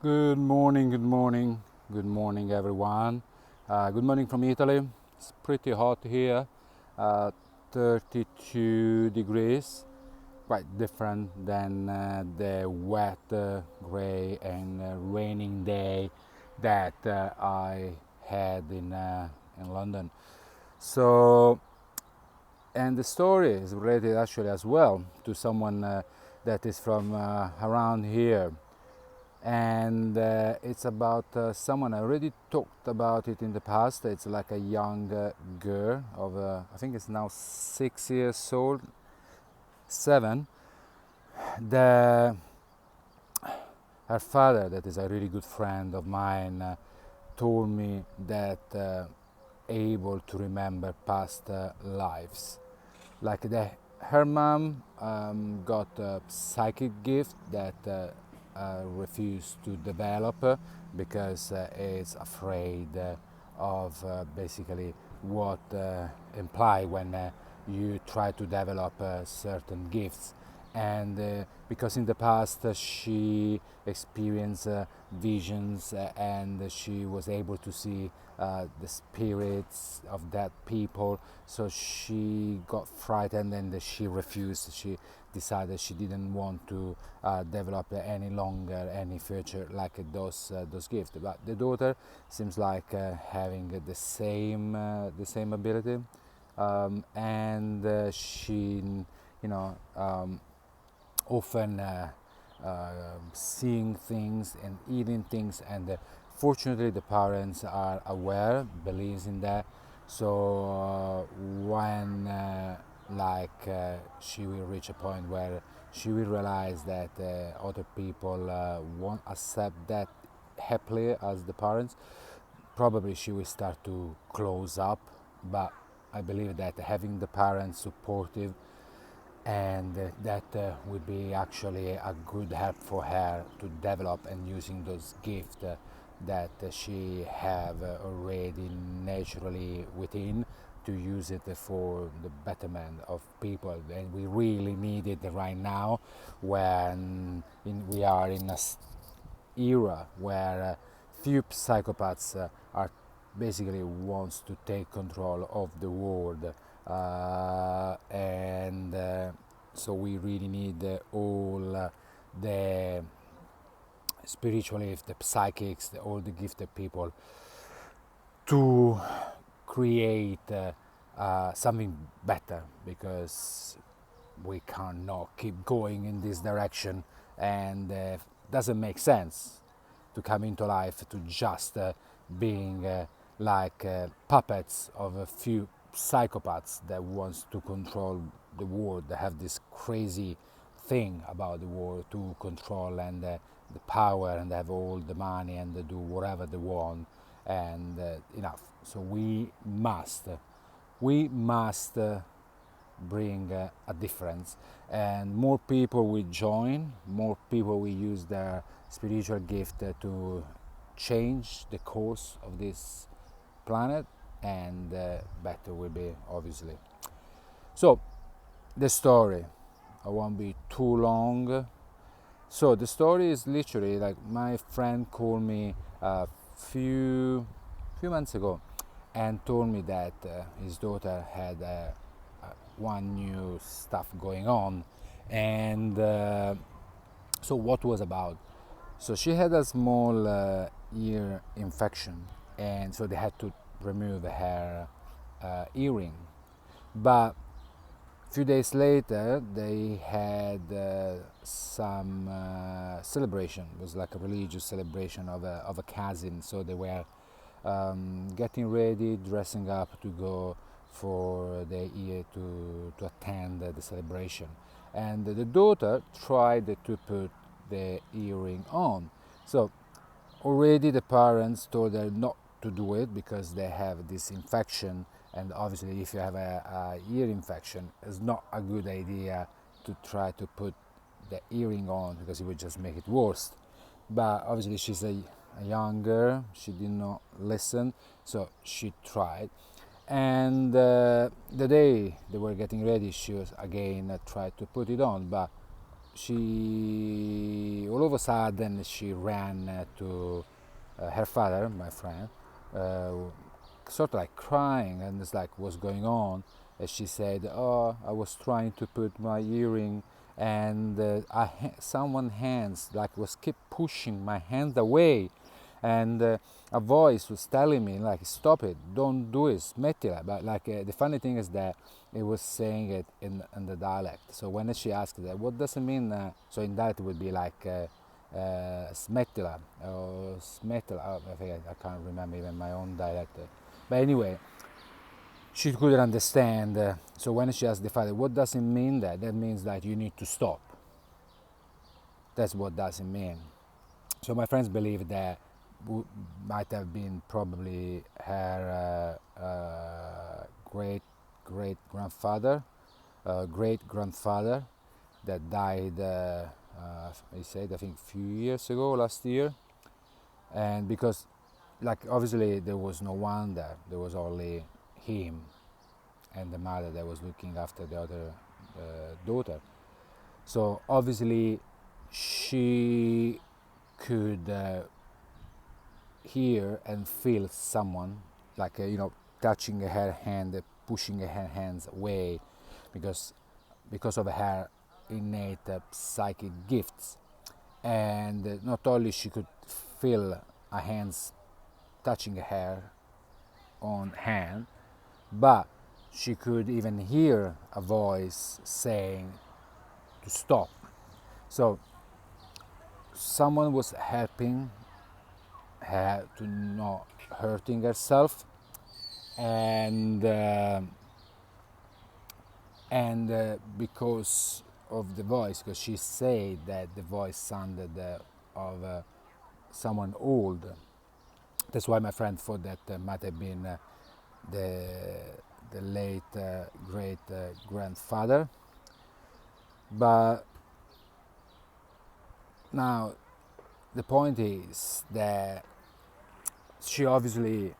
Good morning, good morning, good morning, everyone. Good morning from Italy. It's pretty hot here, 32 degrees, quite different than the wet, grey, and raining day that I had in London. So, and the story is related actually as well to someone that is from around here, and it's about someone I already talked about it in the past. It's like a young girl of I think it's now 6 years old, 7. The Her father, that is a really good friend of mine, told me that able to remember past lives, like her mom got a psychic gift that refused to develop because it's afraid of basically what imply when you try to develop certain gifts. And because in the past she experienced visions, and she was able to see the spirits of dead people, so she got frightened and she refused. She decided she didn't want to develop any longer any future like those gifts. But the daughter seems like having the same ability, and she, you know. Often seeing things and eating things, and fortunately the parents are aware, believes in that. So when she will reach a point where she will realize that other people won't accept that happily as the parents, probably she will start to close up. But I believe that having the parents supportive, and that would be actually a good help for her to develop and using those gifts that she have already naturally within, to use it for the betterment of people. And we really need it right now, when we are in a era where few psychopaths are basically wants to take control of the world, and so we really need all the spiritualists, the psychics, all the gifted people to create something better, because we cannot keep going in this direction, and doesn't make sense to come into life to just being puppets of a few psychopaths that wants to control the world. They have this crazy thing about the world to control, and the power, and they have all the money, and they do whatever they want, and enough. So we must bring a difference, and more people will join, more people will use their spiritual gift to change the course of this planet, and better will be, obviously. So the story, I won't be too long. So the story is literally like, my friend called me a few months ago and told me that his daughter had one new stuff going on, and so what was about? So she had a small ear infection, and so they had to remove her earring. But a few days later, they had some celebration. It was like a religious celebration of a cousin. So they were getting ready, dressing up to go for the year to attend the celebration. And the daughter tried to put the earring on. So already the parents told her not to do it because they have this infection, and obviously if you have a ear infection, it's not a good idea to try to put the earring on, because it would just make it worse. But obviously she's a young girl, she did not listen, so she tried. And the day they were getting ready, she was again tried to put it on, but she all of a sudden she ran to her father, my friend, uh, sort of like crying, and it's like, what's going on? And she said, oh, I was trying to put my earring, and someone hands like was keep pushing my hand away, and a voice was telling me like, stop it, don't do it, smettila. But like the funny thing is that it was saying it in the dialect. So when she asked that, what does it mean? So in that it would be like smettila or smettila. I think I can't remember even my own dialect. But anyway, she couldn't understand. So when she asked the father, what does it mean? That means that you need to stop. That's what does it mean. So my friends believe that might have been probably her great grandfather, great grandfather that died. I said I think a few years ago, last year, and because like obviously there was no one there, there was only him and the mother that was looking after the other daughter. So obviously she could hear and feel someone like touching her hand, pushing her hands away, because of her innate psychic gifts. And not only she could feel her hands touching her own hand, but she could even hear a voice saying to stop. So someone was helping her to not hurting herself, and because of the voice, because she said that the voice sounded of someone old. That's why my friend thought that might have been the late great grandfather. But now the point is that she obviously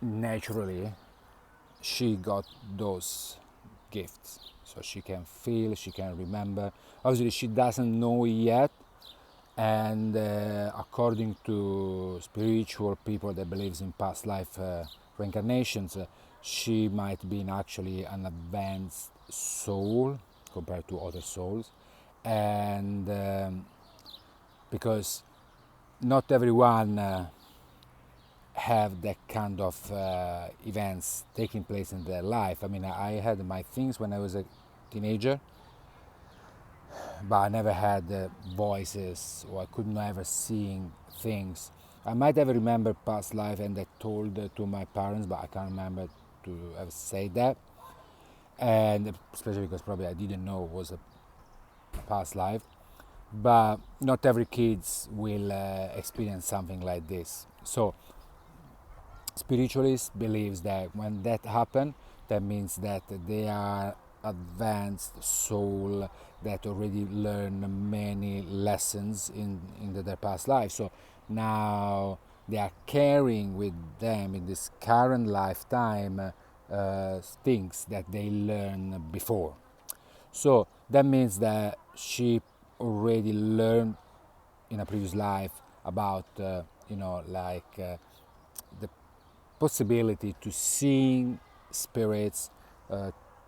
naturally she got those gifts, so she can feel, she can remember. Obviously she doesn't know yet, and according to spiritual people that believes in past life reincarnations, she might be actually an advanced soul compared to other souls. And because not everyone have that kind of events taking place in their life. I mean, I had my things when I was a teenager, but I never had voices, or I could never seeing things. I might have remembered past life and I told to my parents, but I can't remember to ever say that. And especially because probably I didn't know it was a past life. But not every kids will experience something like this. So spiritualist believes that when that happens, that means that they are advanced soul that already learn many lessons in their past life. So now they are carrying with them in this current lifetime things that they learned before. So that means that she already learned in a previous life about the possibility to see spirits,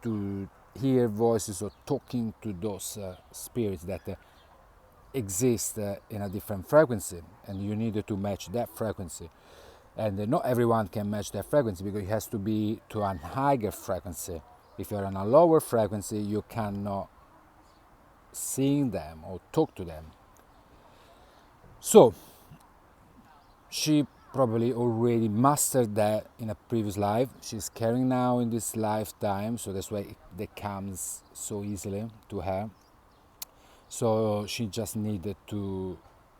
to hear voices or talking to those spirits that exist in a different frequency, and you need to match that frequency. And not everyone can match that frequency because it has to be to a higher frequency. If you're on a lower frequency, you cannot see them or talk to them. So she probably already mastered that in a previous life. She's carrying now in this lifetime, so that's why it comes so easily to her. So she just needed to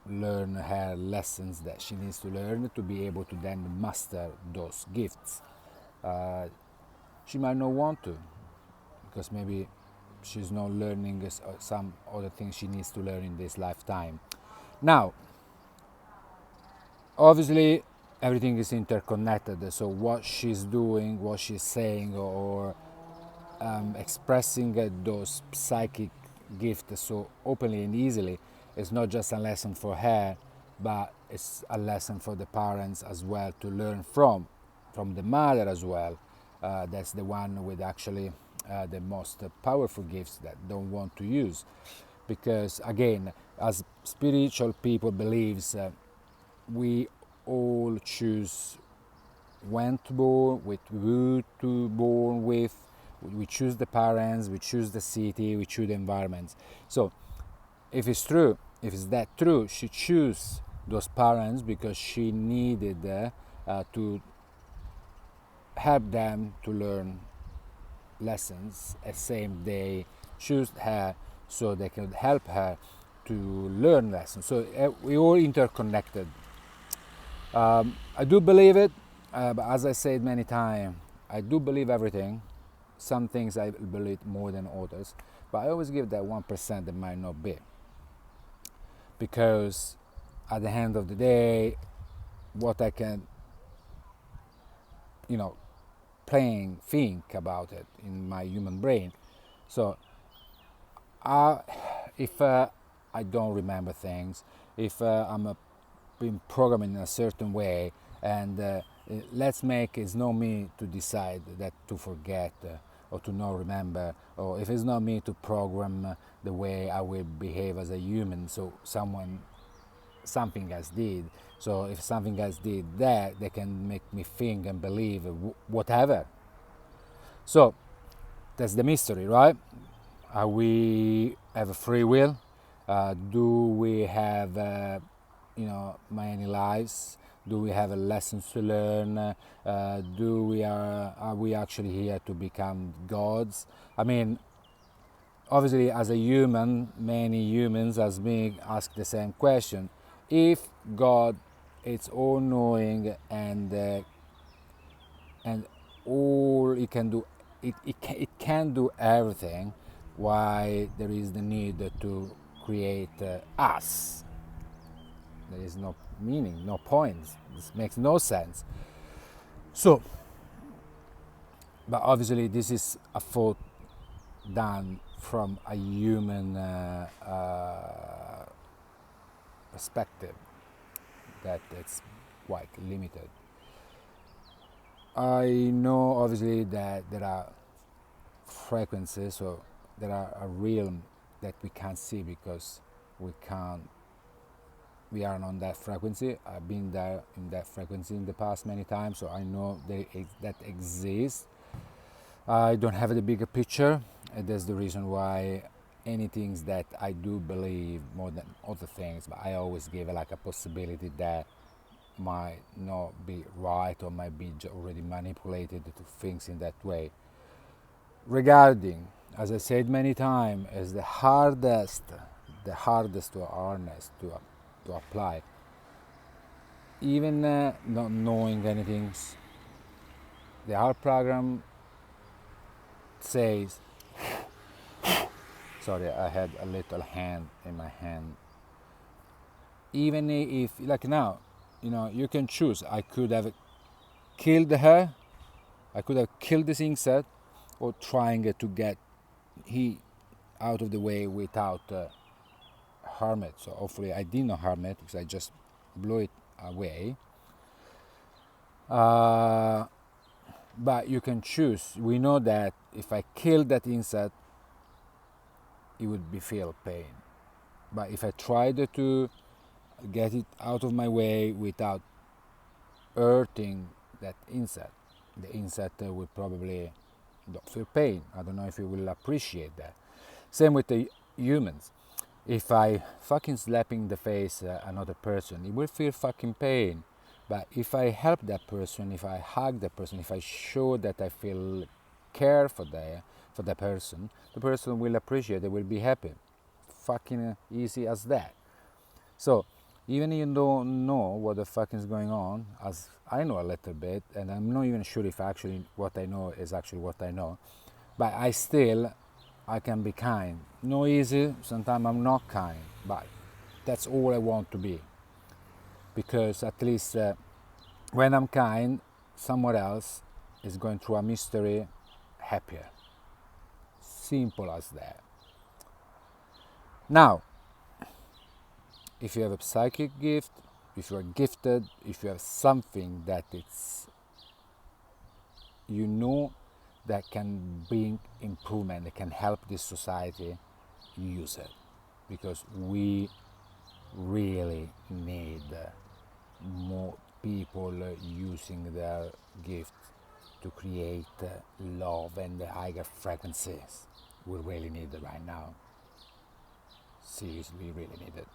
learn her lessons that she needs to learn to be able to then master those gifts. She might not want to, because maybe she's not learning some other things she needs to learn in this lifetime. Now, obviously, everything is interconnected. So what she's doing, what she's saying, or expressing those psychic gift so openly and easily, it's not just a lesson for her, but it's a lesson for the parents as well to learn from the mother as well. That's the one with actually the most powerful gifts that don't want to use, because again, as spiritual people believes, we all choose when to born, with who to born with. We choose the parents, we choose the city, we choose the environments. So if it's true, if it's that true, she chose those parents because she needed to help them to learn lessons. At same they choose her so they could help her to learn lessons. So we all interconnected. I do believe it, but as I said many times, I do believe everything. Some things I believe more than others, but I always give that 1% that might not be. Because at the end of the day, what I can, think about it in my human brain. So if I don't remember things, if I'm been programmed in a certain way, and let's make it's not me to decide that to forget or to not remember, or if it's not me to program the way I will behave as a human, so something else did. So if something else did that, they can make me think and believe whatever. So that's the mystery, right? We have a free will. Do we have many lives? Do we have lessons to learn? Are we actually here to become gods? I mean, obviously, as a human, many humans, as me, ask the same question: if God is all-knowing and all it can do, it can do everything, why there is the need to create us? There is no meaning, no point. This makes no sense. So, but obviously, this is a thought done from a human perspective that it's quite limited. I know obviously that there are frequencies, or there are a realm that we can't see because we aren't on that frequency. I've been there in that frequency in the past many times, so I know that exists. I don't have the bigger picture, and that's the reason why anything that I do believe more than other things, but I always give like a possibility that might not be right or might be already manipulated to things in that way. Regarding, as I said many times, is the hardest to harness, to apply. Even not knowing anything, the art program says, sorry, I had a little hand in my hand. Even if, like now, you can choose. I could have killed her, I could have killed this insect, or trying to get he out of the way without harm it. So hopefully I did not harm it because I just blew it away. But you can choose. We know that if I kill that insect, it would be feel pain. But if I tried to get it out of my way without hurting that insect, the insect will probably don't feel pain. I don't know if you will appreciate that. Same with the humans. If I fucking slap in the face another person, it will feel fucking pain. But if I help that person, if I hug that person, if I show that I feel care for the person will appreciate. They will be happy. Fucking easy as that. So even if you don't know what the fuck is going on, as I know a little bit, and I'm not even sure if actually what I know is actually what I know, but I can be kind. No easy, sometimes I'm not kind, but that's all I want to be. Because at least when I'm kind, someone else is going through a mystery happier. Simple as that. Now, if you have a psychic gift, if you are gifted, if you have something that it's you know that can bring improvement, that can help this society, use it, because we really need more people using their gift to create love and higher frequencies. We really need it right now. Seriously, we really need it.